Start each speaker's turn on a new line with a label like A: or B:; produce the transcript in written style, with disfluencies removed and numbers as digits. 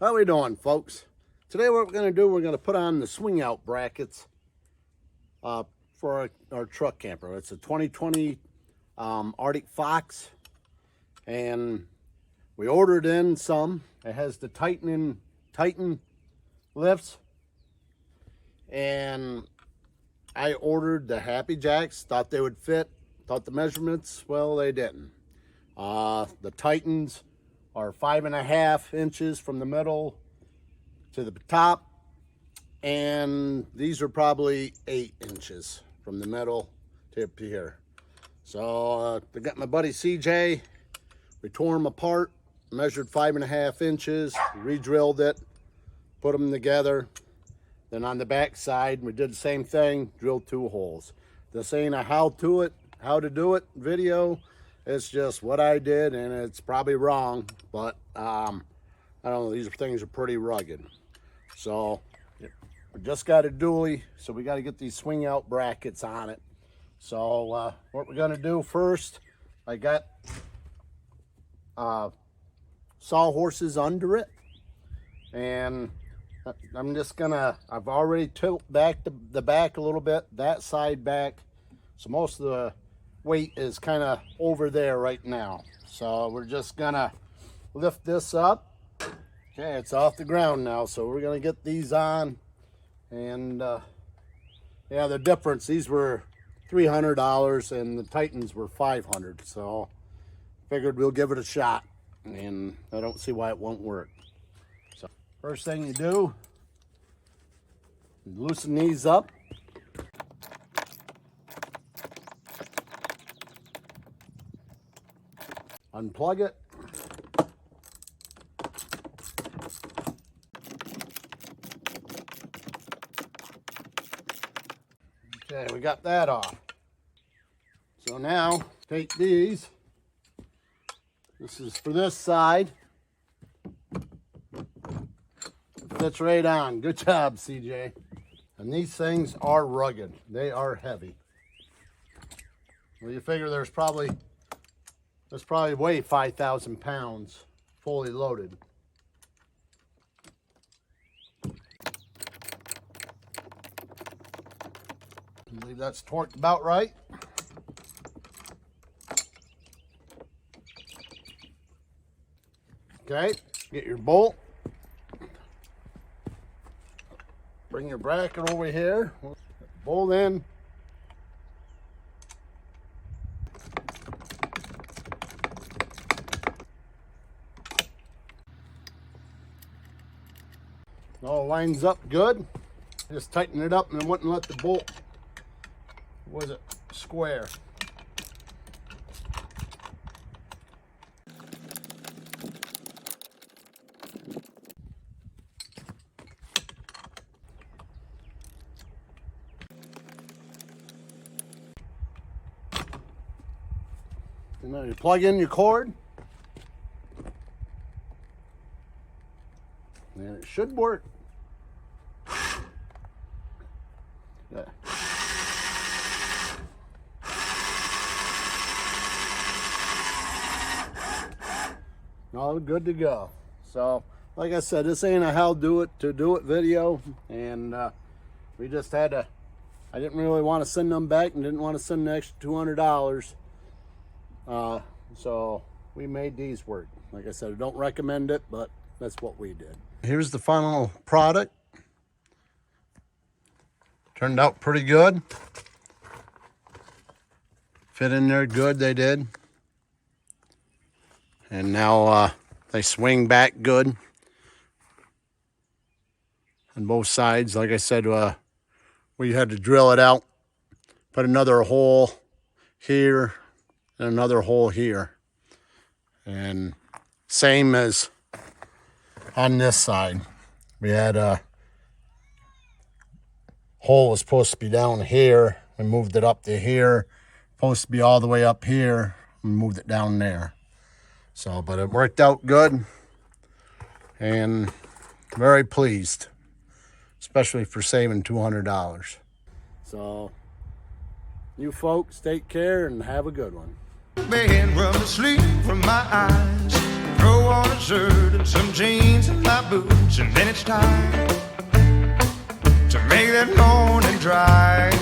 A: How we doing, folks? Today what we're going to do, we're going to put on the swing out brackets for our truck camper. It's a 2020 Arctic Fox, and we ordered in some. It has the Titan lifts, and I ordered the HappiJacs, thought they would fit, thought the measurements, well, they didn't. The Titans are 5.5 inches from the middle to the top, and these are probably 8 inches from the middle to up here. So I got my buddy CJ, we tore them apart, measured 5.5 inches, re-drilled it, put them together. Then on the back side, we did the same thing, drilled 2 holes. This ain't a how to do it video. It's just what I did, and it's probably wrong, but I don't know, these things are pretty rugged. So we just got a dually, so we got to get these swing out brackets on it. So what we're going to do first, I got sawhorses under it, and I'm just gonna, I've already tilted back the back a little bit, that side back, so most of the weight is kind of over there right now. So we're just gonna lift this up. Okay, it's off the ground now, so we're gonna get these on. And yeah, the difference, these were $300 and the Titans were $500, so figured we'll give it a shot, and I don't see why it won't work. So first thing you do, loosen these up. Unplug it. Okay, we got that off. So now take these. This is for this side. Fits right on. Good job, CJ. And these things are rugged. They are heavy. Well, you figure there's probably weigh 5,000 pounds fully loaded. I believe that's torqued about right. Okay, get your bolt. Bring your bracket over here. Bolt in. All lines up good. Just tighten it up and it wouldn't let the bolt, was it, square. And then you plug in your cord, and it should work. Yeah. All good to go. So, like I said, this ain't a how to do it video, and we just had to. I didn't really want to send them back, and didn't want to send the extra $200. So we made these work. Like I said, I don't recommend it, but that's what we did. Here's the final product. Turned out pretty good. Fit in there good, they did. And now they swing back good on both sides. Like I said, we had to drill it out, put another hole here and another hole here. And same as on this side. We had a hole was supposed to be down here. We moved it up to here. Supposed to be all the way up here. We moved it down there. So, but it worked out good. And very pleased. Especially for saving $200. So, you folks take care and have a good one.
B: Man, rub the sleep from my eyes. Throw on a shirt and some jeans and my boots. boots, and then it's time to make that morning drive.